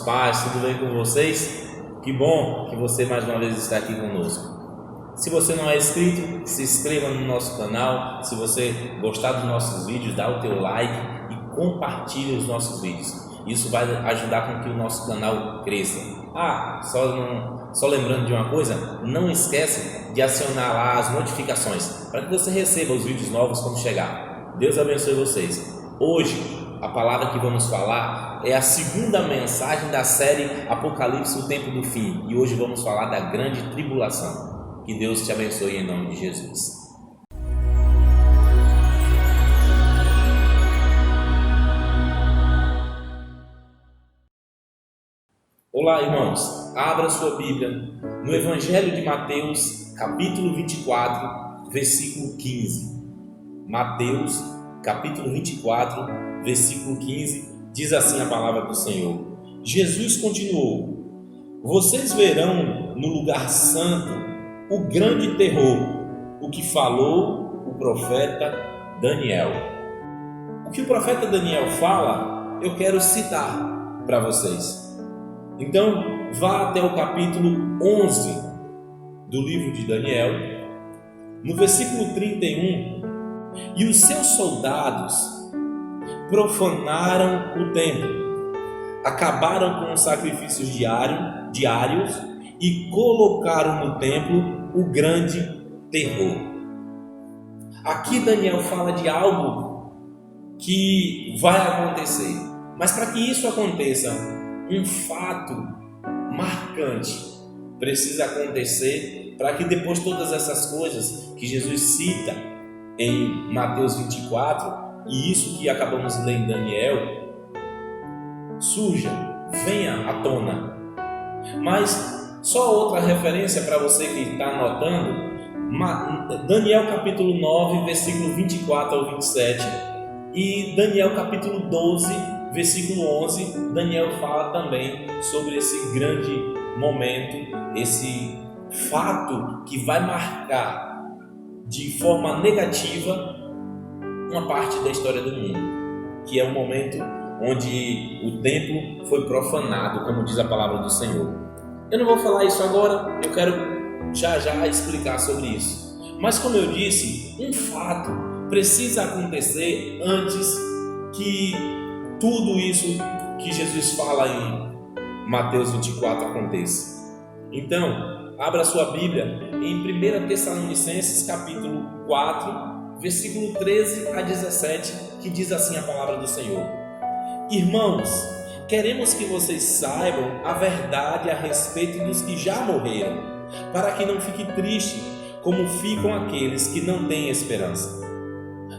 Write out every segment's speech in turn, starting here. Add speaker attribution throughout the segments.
Speaker 1: paz, tudo bem com vocês? Que bom que você mais uma vez está aqui conosco. Se você não é inscrito, se inscreva no nosso canal. Se você gostar dos nossos vídeos, dá o teu like e compartilhe os nossos vídeos. Isso vai ajudar com que o nosso canal cresça. Só lembrando de uma coisa, não esquece de acionar lá as notificações para que você receba os vídeos novos quando chegar. Deus abençoe vocês. Hoje, a palavra que vamos falar é a segunda mensagem da série Apocalipse, o Tempo do Fim. E hoje vamos falar da grande tribulação. Que Deus te abençoe em nome de Jesus. Olá, irmãos. Abra sua Bíblia no Evangelho de Mateus, capítulo 24, versículo 15. Mateus, capítulo 24, versículo 15, diz assim a palavra do Senhor. Jesus continuou: vocês verão no lugar santo o grande terror, o que falou o profeta Daniel. O que o profeta Daniel fala, eu quero citar para vocês. Então, vá até o capítulo 11 do livro de Daniel, no versículo 31, e os seus soldados profanaram o templo, acabaram com os sacrifícios diários e colocaram no templo o grande terror. Aqui Daniel fala de algo que vai acontecer, mas para que isso aconteça, um fato marcante precisa acontecer para que depois todas essas coisas que Jesus cita em Mateus 24 e isso que acabamos de ler em Daniel surja, venha à tona. Mas só outra referência para você que está anotando, Daniel capítulo 9, versículo 24 ao 27 e Daniel capítulo 12, versículo 11, Daniel fala também sobre esse grande momento, esse fato que vai marcar de forma negativa uma parte da história do mundo, que é o momento onde o templo foi profanado, como diz a palavra do Senhor. Eu não vou falar isso agora, eu quero já explicar sobre isso. Mas como eu disse, um fato precisa acontecer antes que tudo isso que Jesus fala em Mateus 24 aconteça. Então, abra sua Bíblia em 1 Tessalonicenses capítulo 4, versículo 13 a 17, que diz assim a palavra do Senhor. Irmãos, queremos que vocês saibam a verdade a respeito dos que já morreram, para que não fique triste como ficam aqueles que não têm esperança.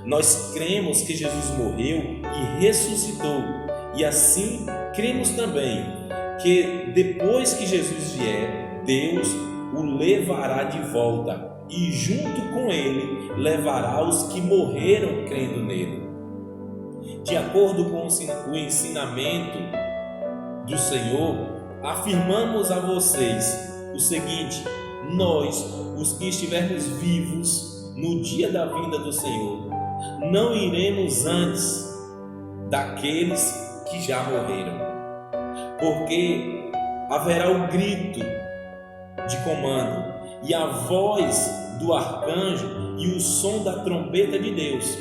Speaker 1: Nós cremos que Jesus morreu e ressuscitou, e assim cremos também que depois que Jesus vier, Deus o levará de volta e junto com ele levará os que morreram crendo nele. De acordo com o ensinamento do Senhor, afirmamos a vocês o seguinte: nós, os que estivermos vivos no dia da vinda do Senhor, não iremos antes daqueles que já morreram, porque haverá o grito de comando e a voz do arcanjo e o som da trombeta de Deus,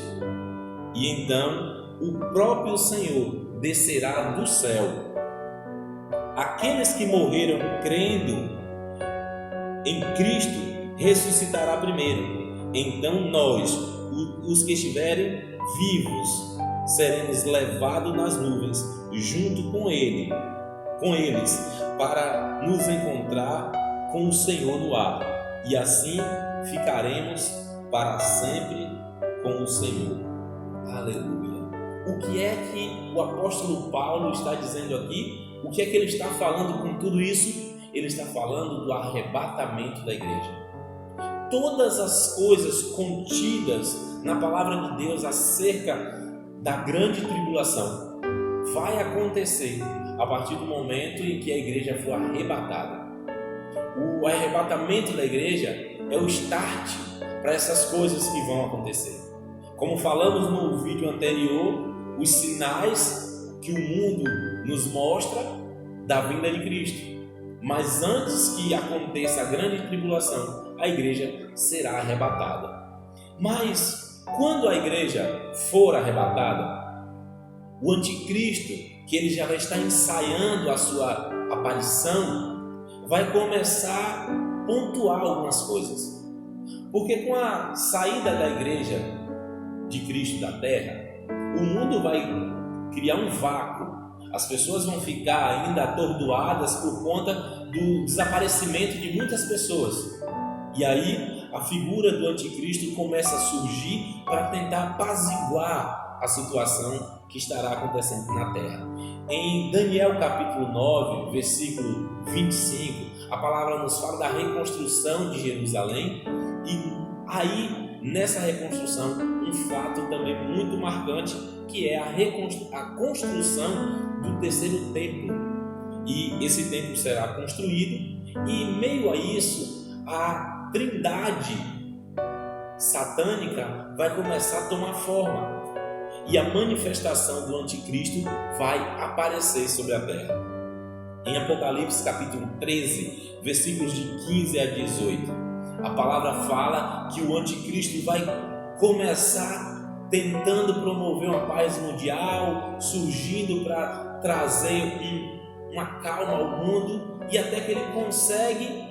Speaker 1: e então o próprio Senhor descerá do céu. Aqueles que morreram crendo em Cristo ressuscitará primeiro. Então nós, os que estiverem vivos, seremos levados nas nuvens junto com eles, para nos encontrar com o Senhor no ar, e assim ficaremos para sempre com o Senhor. Aleluia! O que é que o apóstolo Paulo está dizendo aqui? O que é que ele está falando com tudo isso? Ele está falando do arrebatamento da igreja. Todas as coisas contidas na palavra de Deus acerca da grande tribulação vai acontecer a partir do momento em que a igreja for arrebatada. O arrebatamento da igreja é o start para essas coisas que vão acontecer. Como falamos no vídeo anterior, os sinais que o mundo nos mostra da vinda de Cristo. Mas antes que aconteça a grande tribulação, a igreja será arrebatada. Mas quando a igreja for arrebatada, o anticristo, que ele já vai estar ensaiando a sua aparição, vai começar a pontuar algumas coisas. Porque com a saída da igreja de Cristo da terra, o mundo vai criar um vácuo. As pessoas vão ficar ainda atordoadas por conta do desaparecimento de muitas pessoas. E aí a figura do anticristo começa a surgir para tentar apaziguar a situação que estará acontecendo na terra. Em Daniel capítulo 9, versículo 25, a palavra nos fala da reconstrução de Jerusalém. E aí, nessa reconstrução, um fato também muito marcante, que é a construção do terceiro templo. E esse templo será construído, e em meio a isso, a trindade satânica vai começar a tomar forma, e a manifestação do anticristo vai aparecer sobre a terra. Em Apocalipse capítulo 13, versículos de 15 a 18, a palavra fala que o anticristo vai começar tentando promover uma paz mundial, surgindo para trazer uma calma ao mundo, e até que ele consegue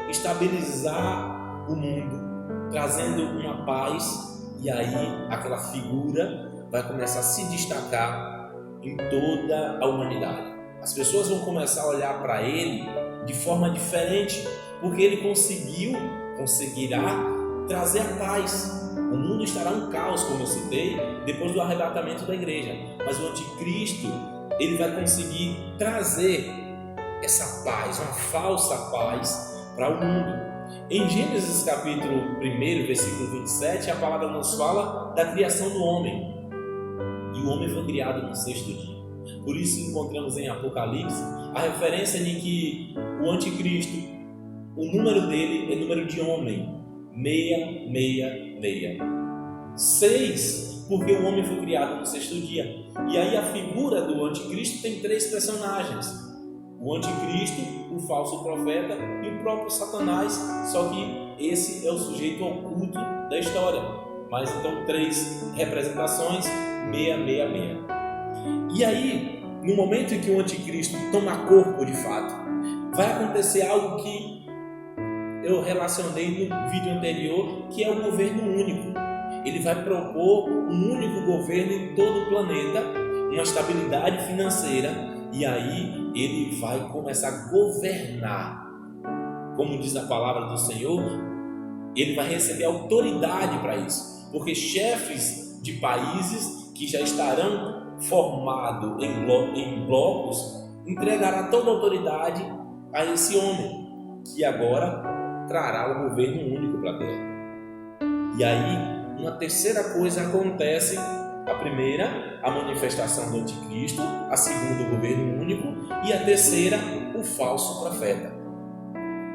Speaker 1: estabilizar o mundo, trazendo uma paz, e aí aquela figura vai começar a se destacar em toda a humanidade. As pessoas vão começar a olhar para ele de forma diferente, porque ele conseguirá trazer a paz. O mundo estará um caos, como eu citei, depois do arrebatamento da igreja. Mas o anticristo, ele vai conseguir trazer essa paz, uma falsa paz, para o mundo. Em Gênesis capítulo 1, versículo 27, a palavra nos fala da criação do homem. E o homem foi criado no sexto dia. Por isso encontramos em Apocalipse a referência de que o anticristo, o número dele é número de homem, 666. 6, porque o homem foi criado no sexto dia. E aí a figura do anticristo tem 3 personagens: o anticristo, o falso profeta e o próprio Satanás. Só que esse é o sujeito oculto da história. Mas então 3 representações, 666. E aí, no momento em que o anticristo toma corpo de fato, vai acontecer algo que eu relacionei no vídeo anterior, que é o governo único. Ele vai propor um único governo em todo o planeta, uma estabilidade financeira, e aí ele vai começar a governar. Como diz a palavra do Senhor, ele vai receber autoridade para isso, porque chefes de países que já estarão formados em blocos entregará toda a autoridade a esse homem, que agora trará o governo único para a terra. E aí uma terceira coisa acontece: a primeira, a manifestação do anticristo; a segunda, o governo único; e a terceira, o falso profeta.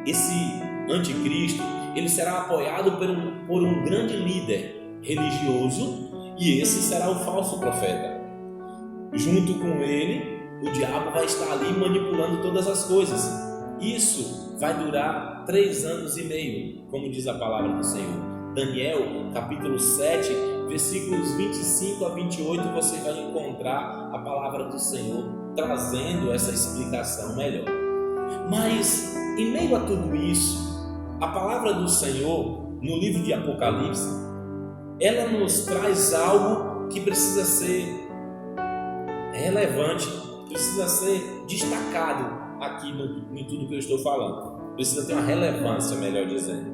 Speaker 1: Esse anticristo, ele será apoiado por um grande líder religioso, e esse será o falso profeta. Junto com ele, o diabo vai estar ali manipulando todas as coisas. Isso vai durar 3 anos e meio, como diz a palavra do Senhor. Daniel, capítulo 7, versículos 25 a 28, você vai encontrar a palavra do Senhor trazendo essa explicação melhor. Mas, em meio a tudo isso, a palavra do Senhor, no livro de Apocalipse, ela nos traz algo que precisa ser relevante, precisa ser destacado aqui em tudo que eu estou falando. Precisa ter uma relevância, melhor dizendo.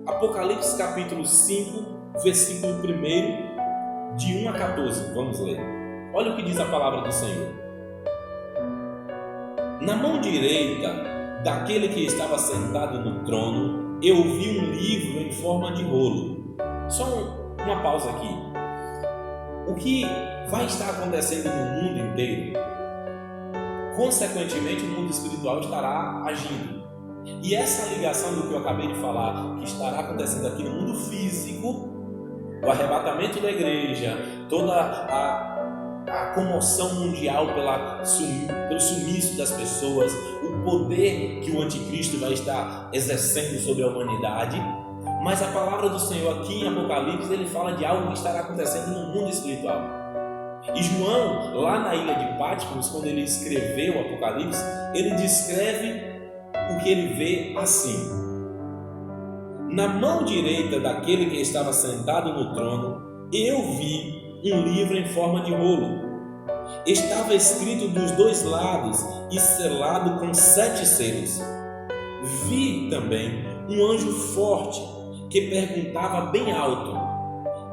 Speaker 1: Apocalipse capítulo 5, versículo 1, de 1 a 14, vamos ler. Olha o que diz a palavra do Senhor. Na mão direita daquele que estava sentado no trono, eu vi um livro em forma de rolo. Só uma pausa aqui. O que vai estar acontecendo no mundo inteiro, consequentemente o mundo espiritual estará agindo. E essa ligação do que eu acabei de falar, que estará acontecendo aqui no mundo físico, o arrebatamento da igreja, toda a comoção mundial pelo sumiço das pessoas, o poder que o anticristo vai estar exercendo sobre a humanidade. Mas a palavra do Senhor aqui em Apocalipse, ele fala de algo que estará acontecendo no mundo espiritual. E João, lá na ilha de Patmos, quando ele escreveu o Apocalipse, ele descreve o que ele vê assim: na mão direita daquele que estava sentado no trono, eu vi um livro em forma de rolo. Estava escrito dos dois lados e selado com 7 selos. Vi também um anjo forte que perguntava bem alto: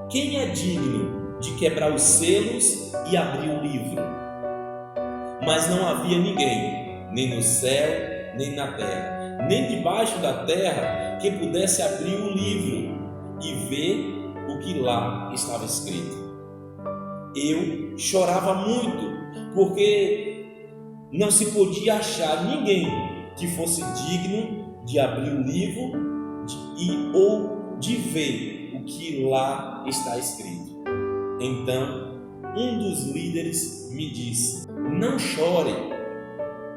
Speaker 1: quem é digno de quebrar os selos e abrir o livro? Mas não havia ninguém, nem no céu, nem na terra, nem debaixo da terra, que pudesse abrir o livro e ver o que lá estava escrito. Eu chorava muito, porque não se podia achar ninguém que fosse digno de abrir o livro ou de ver o que lá está escrito. Então, um dos líderes me disse: não chore,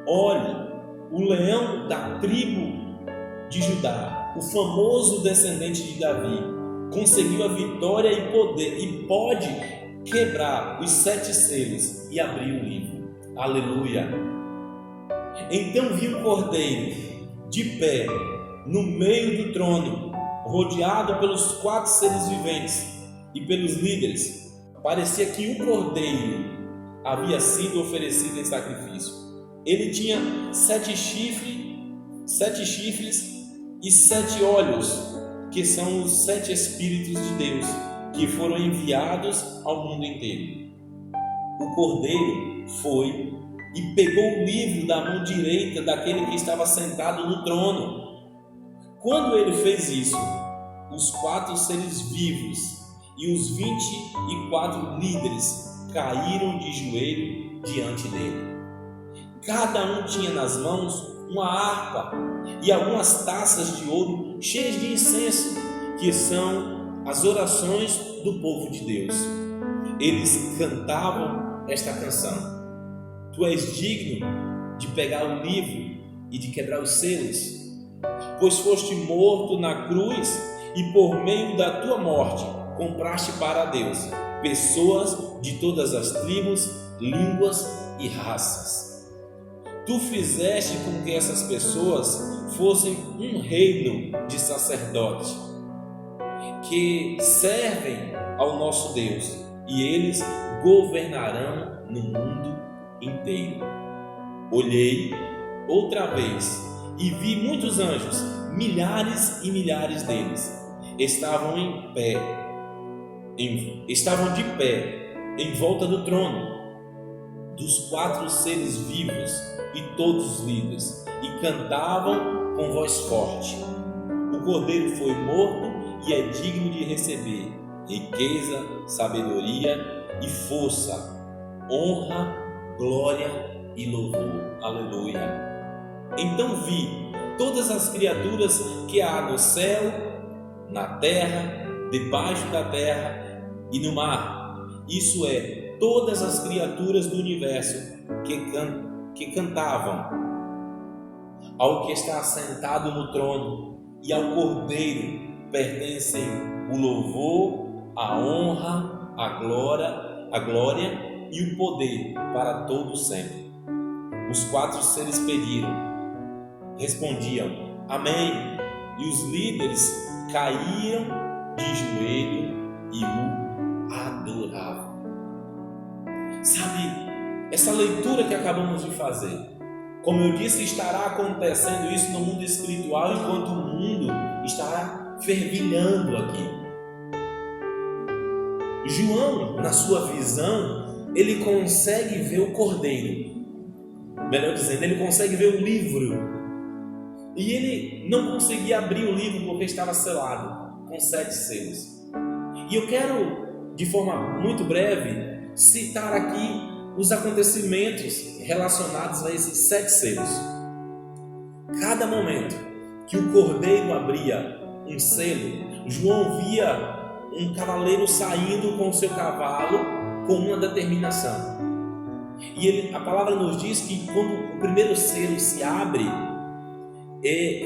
Speaker 1: olhe, o leão da tribo de Judá, o famoso descendente de Davi, conseguiu a vitória e poder, e pode quebrar os 7 selos e abrir o livro. Aleluia! Então vi um cordeiro de pé no meio do trono, rodeado pelos 4 seres viventes e pelos líderes. Parecia que um cordeiro havia sido oferecido em sacrifício. Ele tinha 7 chifres e 7 olhos, que são os 7 Espíritos de Deus, que foram enviados ao mundo inteiro. O cordeiro foi e pegou o livro da mão direita daquele que estava sentado no trono. Quando ele fez isso, os 4 seres vivos e os 24 líderes caíram de joelho diante dele. Cada um tinha nas mãos uma harpa e algumas taças de ouro cheias de incenso, que são as orações do povo de Deus. Eles cantavam esta canção: tu és digno de pegar o livro e de quebrar os selos, pois foste morto na cruz e por meio da tua morte compraste para Deus pessoas de todas as tribos, línguas e raças. Tu fizeste com que essas pessoas fossem um reino de sacerdotes que servem ao nosso Deus, e eles governarão no mundo inteiro. Olhei outra vez e vi muitos anjos, milhares e milhares deles. Estavam de pé em volta do trono, dos 4 seres vivos e todos os líderes, e cantavam com voz forte: o cordeiro foi morto e é digno de receber riqueza, sabedoria e força, honra, glória e louvor. Aleluia! Então vi todas as criaturas que há no céu, na terra, debaixo da terra e no mar. Isso é, todas as criaturas do universo que cantavam ao que está assentado no trono, e ao Cordeiro pertencem o louvor, a honra, a glória e o poder para todo sempre. Os 4 seres respondiam: amém, e os líderes caíram de joelho e o adoravam. Sabe, essa leitura que acabamos de fazer, como eu disse, estará acontecendo isso no mundo espiritual, enquanto o mundo está fervilhando aqui. João, na sua visão, ele consegue ver o cordeiro, melhor dizendo, ele consegue ver o livro, e ele não conseguia abrir o livro porque estava selado com 7 selos. E eu quero, de forma muito breve, citar aqui os acontecimentos relacionados a esses 7 selos. Cada momento que o cordeiro abria um selo, João via um cavaleiro saindo com o seu cavalo com uma determinação. E a palavra nos diz que quando o primeiro selo se abre,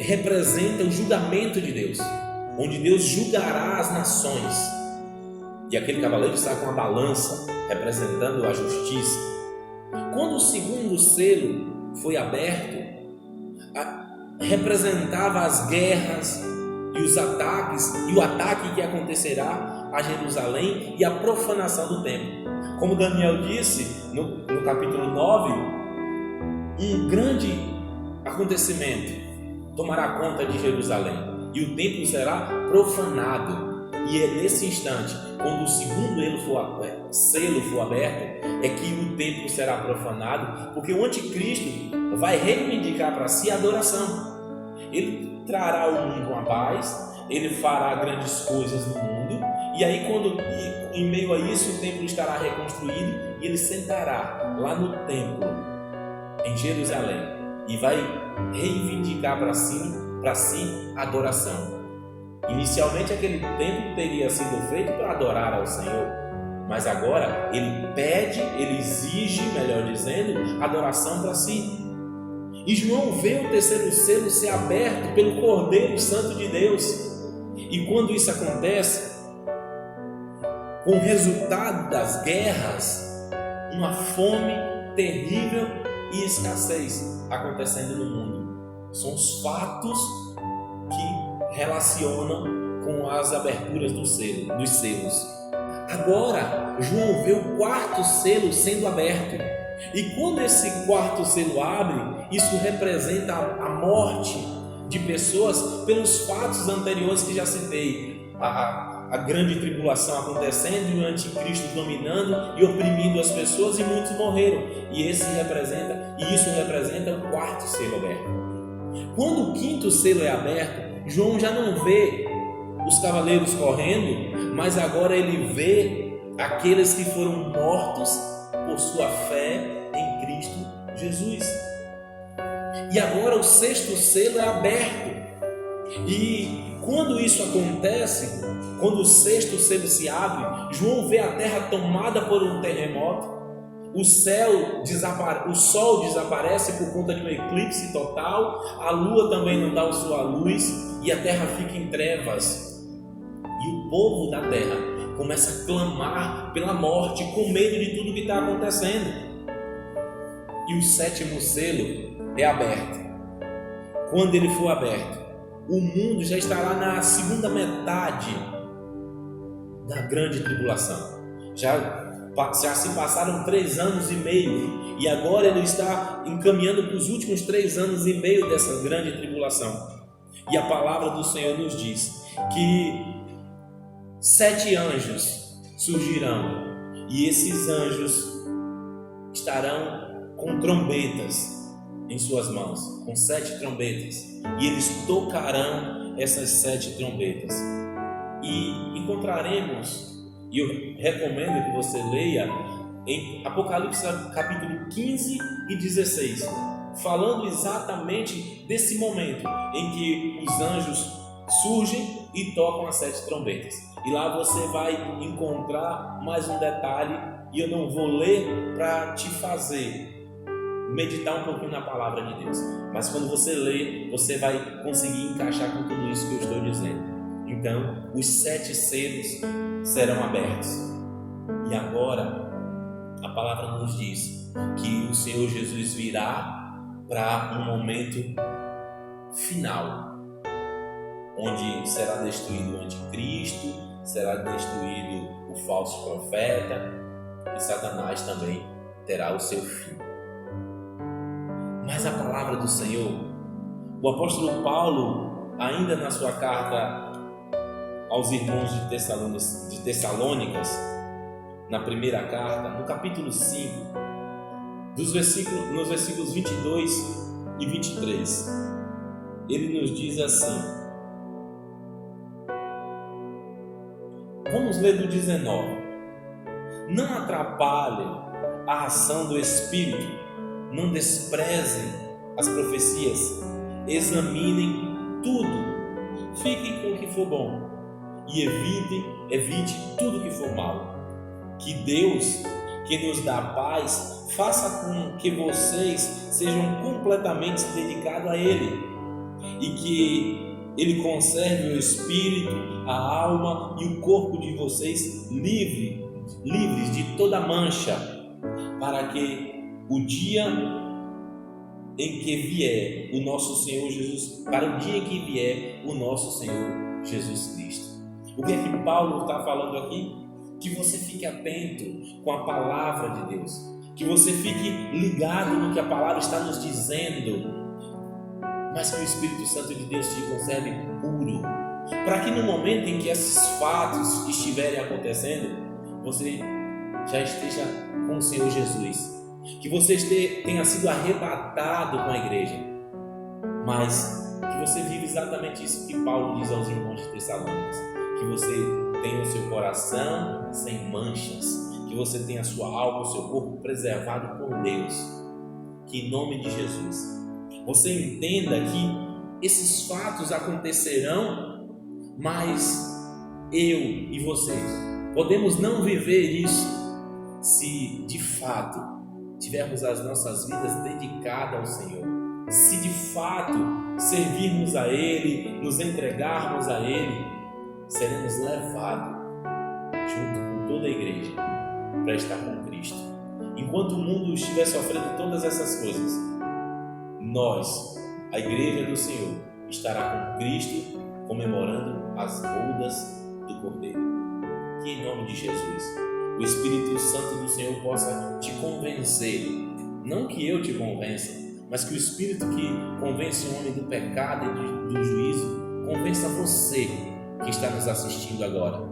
Speaker 1: representa o julgamento de Deus, onde Deus julgará as nações. E aquele cavaleiro está com a balança, representando a justiça. Quando o segundo selo foi aberto, representava as guerras e os ataques, e o ataque que acontecerá a Jerusalém e a profanação do templo. Como Daniel disse no capítulo 9, um grande acontecimento tomará conta de Jerusalém e o templo será profanado. E é nesse instante, quando o segundo selo for aberto, é que o templo será profanado, porque o anticristo vai reivindicar para si a adoração. Ele trará ao mundo uma paz, ele fará grandes coisas no mundo, e aí em meio a isso o templo estará reconstruído e ele sentará lá no templo em Jerusalém e vai reivindicar para si a adoração. Inicialmente aquele templo teria sido feito para adorar ao Senhor, mas agora ele exige, melhor dizendo, adoração para si. E João vê o terceiro selo ser aberto pelo Cordeiro Santo de Deus. E quando isso acontece, com o resultado das guerras, uma fome terrível e escassez acontecendo no mundo. São os fatos que relacionam com as aberturas dos selos. Agora, João vê o quarto selo sendo aberto. E quando esse quarto selo abre, isso representa a morte de pessoas pelos fatos anteriores que já citei. A grande tribulação acontecendo e o anticristo dominando e oprimindo as pessoas, e muitos morreram. E isso representa o quarto selo aberto. Quando o quinto selo é aberto, João já não vê os cavaleiros correndo, mas agora ele vê aqueles que foram mortos por sua fé em Cristo Jesus. E agora o sexto selo é aberto. E quando isso acontece, quando o sexto selo se abre, João vê a terra tomada por um terremoto, o sol desaparece por conta de um eclipse total, a lua também não dá a sua luz e a terra fica em trevas. E o povo da terra começa a clamar pela morte, com medo de tudo que está acontecendo. E o sétimo selo é aberto. Quando ele for aberto, o mundo já estará na segunda metade da grande tribulação. Já se passaram 3 anos e meio, e agora ele está encaminhando para os últimos 3 anos e meio dessa grande tribulação. E a palavra do Senhor nos diz que 7 anjos surgirão, e esses anjos estarão com trombetas em suas mãos, com 7 trombetas, e eles tocarão essas 7 trombetas. E encontraremos, e eu recomendo que você leia em Apocalipse capítulo 15 e 16, falando exatamente desse momento em que os anjos surgem e tocam as 7 trombetas. E lá você vai encontrar mais um detalhe, e eu não vou ler para te fazer meditar um pouquinho na palavra de Deus, mas quando você lê, você vai conseguir encaixar com tudo isso que eu estou dizendo. Então, os 7 selos serão abertos. E agora, a palavra nos diz que o Senhor Jesus virá para um momento final, onde será destruído o anticristo, será destruído o falso profeta, e Satanás também terá o seu fim. Mas a palavra do Senhor, o apóstolo Paulo, ainda na sua carta aos irmãos de Tessalônicas, na primeira carta, no capítulo 5, nos versículos 22 e 23, ele nos diz assim. Vamos ler do 19. Não atrapalhem a ação do Espírito, não desprezem as profecias, examinem tudo, fiquem com o que for bom e evite tudo que for mal. que Deus, que nos dá paz, faça com que vocês sejam completamente dedicados a Ele e que Ele conserve o espírito, a alma e o corpo de vocês livres de toda mancha, para que o dia em que vier o nosso Senhor Jesus, para o dia em que vier o nosso Senhor Jesus Cristo. O que é que Paulo está falando aqui? Que você fique atento com a palavra de Deus, que você fique ligado no que a palavra está nos dizendo, mas que o Espírito Santo de Deus te conserve puro, para que no momento em que esses fatos estiverem acontecendo, você já esteja com o Senhor Jesus, que você tenha sido arrebatado com a igreja, mas que você vive exatamente isso que Paulo diz aos irmãos de Tessalônica, que você tenha o seu coração sem manchas, que você tenha a sua alma, o seu corpo preservado por Deus, que em nome de Jesus você entenda que esses fatos acontecerão, mas eu e vocês podemos não viver isso se de fato tivermos as nossas vidas dedicadas ao Senhor, se de fato servirmos a Ele, nos entregarmos a Ele, seremos levados junto com toda a igreja para estar com Cristo. Enquanto o mundo estiver sofrendo todas essas coisas, nós, a igreja do Senhor, estará com Cristo comemorando as bodas do Cordeiro. Que em nome de Jesus o Espírito Santo do Senhor possa te convencer, não que eu te convença, mas que o Espírito que convence o homem do pecado e do juízo convença você que está nos assistindo agora,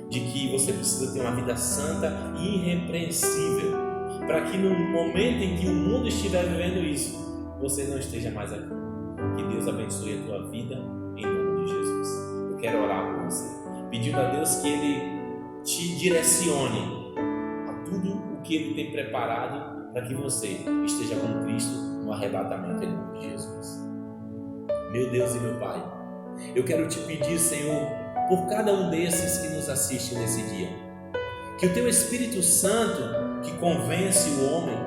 Speaker 1: de que você precisa ter uma vida santa e irrepreensível, para que no momento em que o mundo estiver vivendo isso, você não esteja mais aqui. Que Deus abençoe a tua vida em nome de Jesus. Eu quero orar por você, pedindo a Deus que Ele te direcione a tudo o que Ele tem preparado para que você esteja com Cristo no arrebatamento em nome de Jesus. Meu Deus e meu Pai, eu quero te pedir, Senhor, por cada um desses que nos assiste nesse dia, que o Teu Espírito Santo, que convence o homem,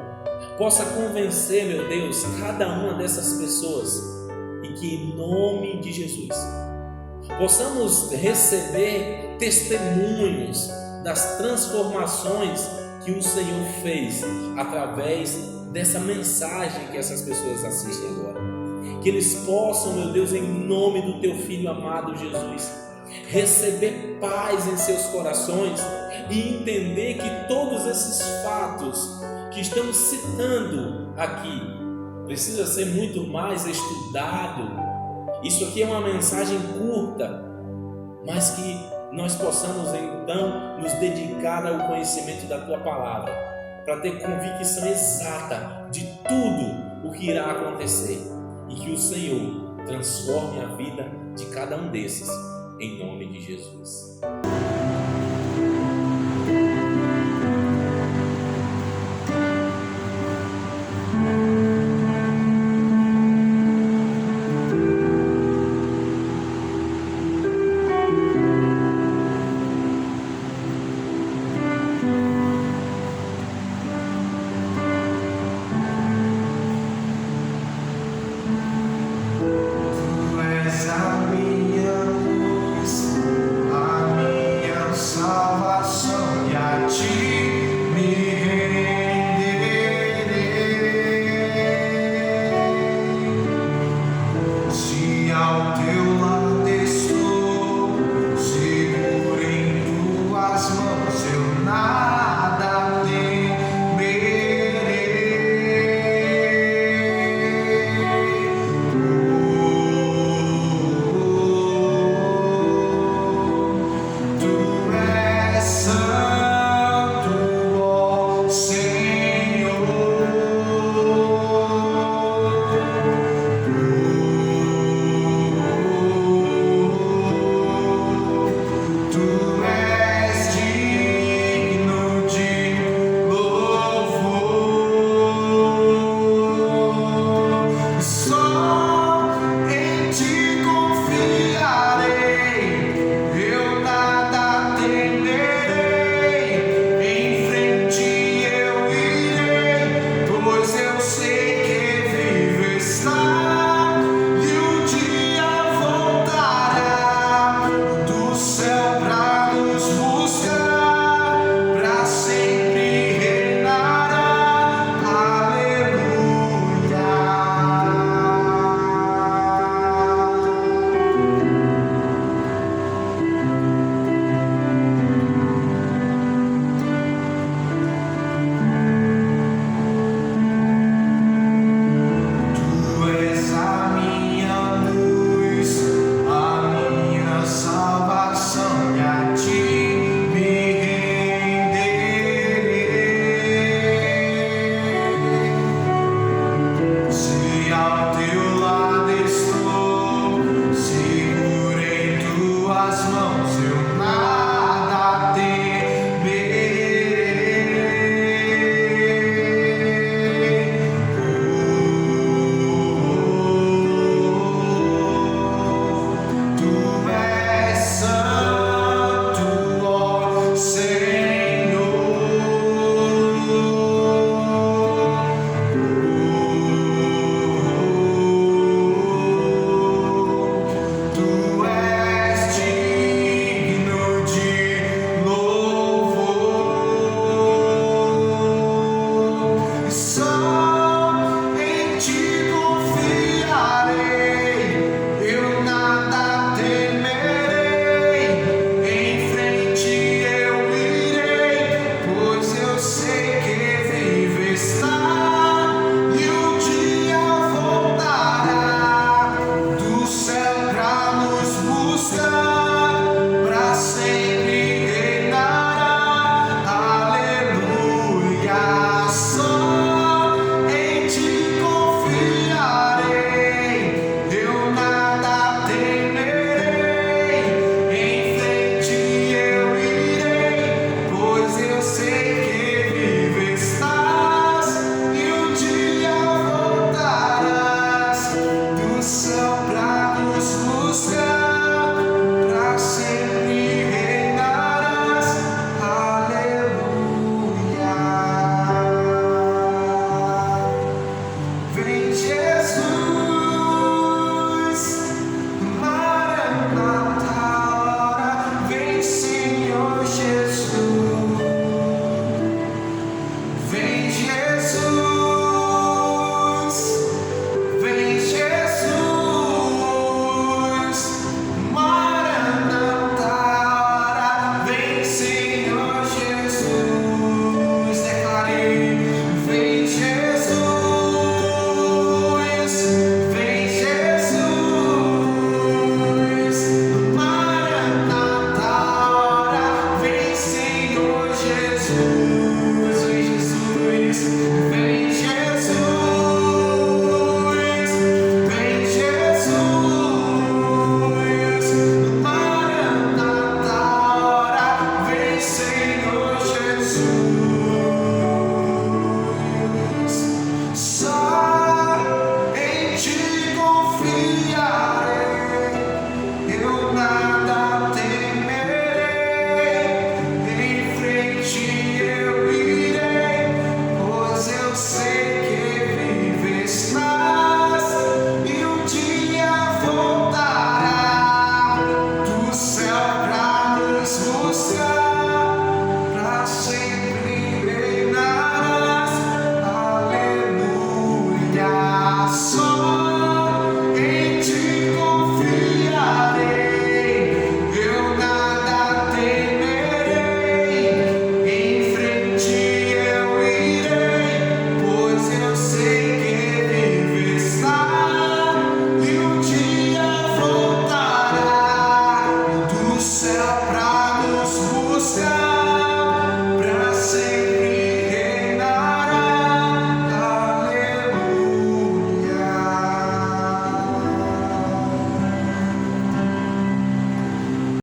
Speaker 1: possa convencer, meu Deus, cada uma dessas pessoas, e que em nome de Jesus possamos receber testemunhos das transformações que o Senhor fez através dessa mensagem que essas pessoas assistem agora. Que eles possam, meu Deus, em nome do Teu Filho amado Jesus, receber paz em seus corações e entender que todos esses fatos que estamos citando aqui precisa ser muito mais estudado. Isso aqui é uma mensagem curta, mas que nós possamos então nos dedicar ao conhecimento da Tua Palavra, para ter convicção exata de tudo o que irá acontecer, e que o Senhor transforme a vida de cada um desses, em nome de Jesus.